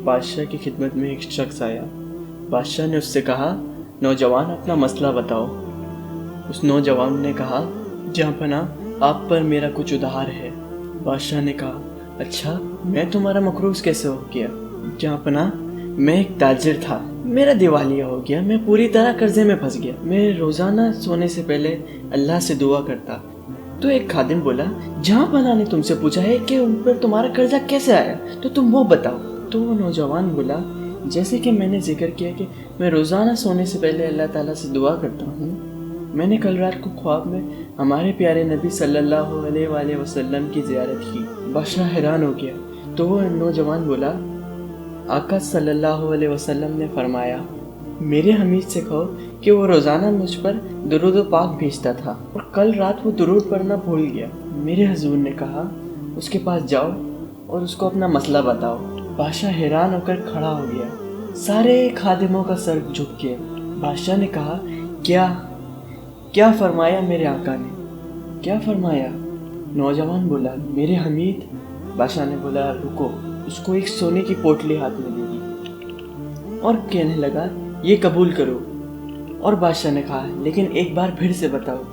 एक बादशाह की खिदमत में एक शख्स आया। बादशाह ने उससे कहा, नौजवान अपना मसला बताओ। उस नौजवान ने कहा, जहाँपनाह आप पर मेरा कुछ उधार है। बादशाह ने कहा, अच्छा मैं तुम्हारा मकरूज़ कैसे हो गया? जहाँपनाह मैं एक ताजिर था, मेरा दिवालिया हो गया, मैं पूरी तरह कर्जे में फंस गया। मैं रोज़ाना सोने से पहले अल्लाह से दुआ करता। तो एक खादिम बोला, जहाँपनाह ने तुमसे पूछा है कि उन पर तुम्हारा कर्जा कैसे आया, तो तुम वो बताओ। तो वो नौजवान बोला, जैसे कि मैंने जिक्र किया कि मैं रोज़ाना सोने से पहले अल्लाह ताला से दुआ करता हूँ, मैंने कल रात को ख्वाब में हमारे प्यारे नबी सल्लल्लाहु अलैहि वसल्लम की ज़ियारत की। बादशाह हैरान हो गया। तो वो नौजवान बोला, आका सल्लल्लाहु अलैहि वसल्लम ने फरमाया, मेरे हमीद से कहो कि वो रोज़ाना मुझ पर दुरूद व पाक भेजता था और कल रात वो दुरूद पढ़ना भूल गया। मेरे हुजूर ने कहा, उसके पास जाओ और उसको अपना मसला बताओ। बादशाह हैरान होकर खड़ा हो गया। सारे खादिमों का सर झुक गया। बादशाह ने कहा, क्या फरमाया मेरे आका ने, क्या फरमाया? नौजवान बोला, मेरे हमीद। बादशाह ने बोला, रुको। उसको एक सोने की पोटली हाथ में दे दी और कहने लगा, ये कबूल करो। और बादशाह ने कहा, लेकिन एक बार फिर से बताओ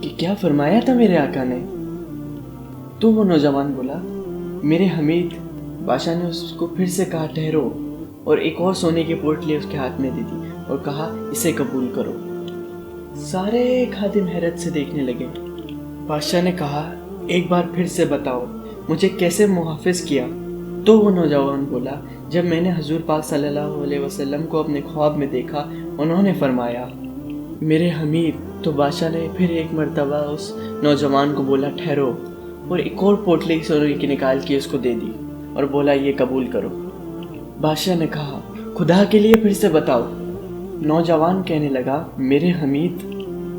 कि क्या फरमाया था मेरे आका ने? तो वो नौजवान बोला, मेरे हमीद। बादशाह ने उसको फिर से कहा, ठहरो, और एक और सोने की पोटली उसके हाथ में दे दी और कहा, इसे कबूल करो। सारे खादिम हैरत से देखने लगे। बादशाह ने कहा, एक बार फिर से बताओ, मुझे कैसे मुहाफिज किया? तो वो नौजवान बोला, जब मैंने हुजूर पाक सल्लल्लाहु अलैहि वसल्लम को अपने ख्वाब में देखा, उन्होंने फरमाया, मेरे हमीद। तो बादशाह ने फिर एक मर्तबा उस नौजवान को बोला, ठहरो, और एक और पोटली सोने की निकाल के उसको दे दी और बोला, ये कबूल करो। बादशाह ने कहा, खुदा के लिए फिर से बताओ। नौजवान कहने लगा, मेरे हमीद।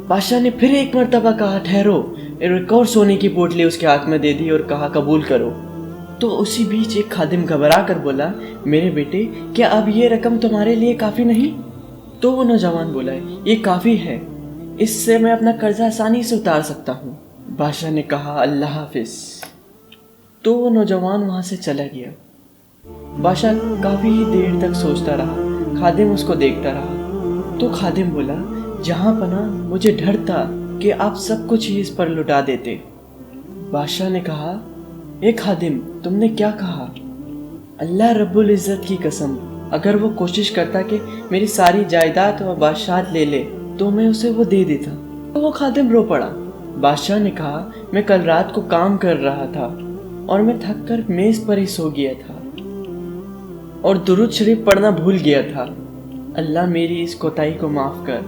बादशाह ने फिर एक मर्तबा कहा, ठहरो, और एक और सोने की पोटली उसके हाथ में दे दी और कहा, कबूल करो। तो उसी बीच एक खादिम घबरा कर बोला, मेरे बेटे, क्या अब ये रकम तुम्हारे लिए काफ़ी नहीं? तो वो नौजवान बोला, ये काफ़ी है, इससे मैं अपना कर्जा आसानी से उतार सकता हूँ। बादशाह ने कहा, अल्लाह हाफिज। तो वो नौजवान वहाँ से चला गया। बादशाह काफ़ी देर तक सोचता रहा। खादिम उसको देखता रहा। तो खादिम बोला, जहाँपनाह मुझे डर था कि आप सब कुछ ही इस पर लुटा देते। बादशाह ने कहा, ए खादिम, तुमने क्या कहा? अल्लाह रब्बुल इज़्ज़त की कसम, अगर वो कोशिश करता कि मेरी सारी जायदाद और बादशाहत ले ले तो मैं उसे वो दे देता। तो वो खादिम रो पड़ा। बादशाह ने कहा, मैं कल रात को काम कर रहा था और मैं थक कर मेज़ पर ही सो गया था और दुरूद शरीफ पढ़ना भूल गया था। अल्लाह मेरी इस कोताही को माफ़ कर।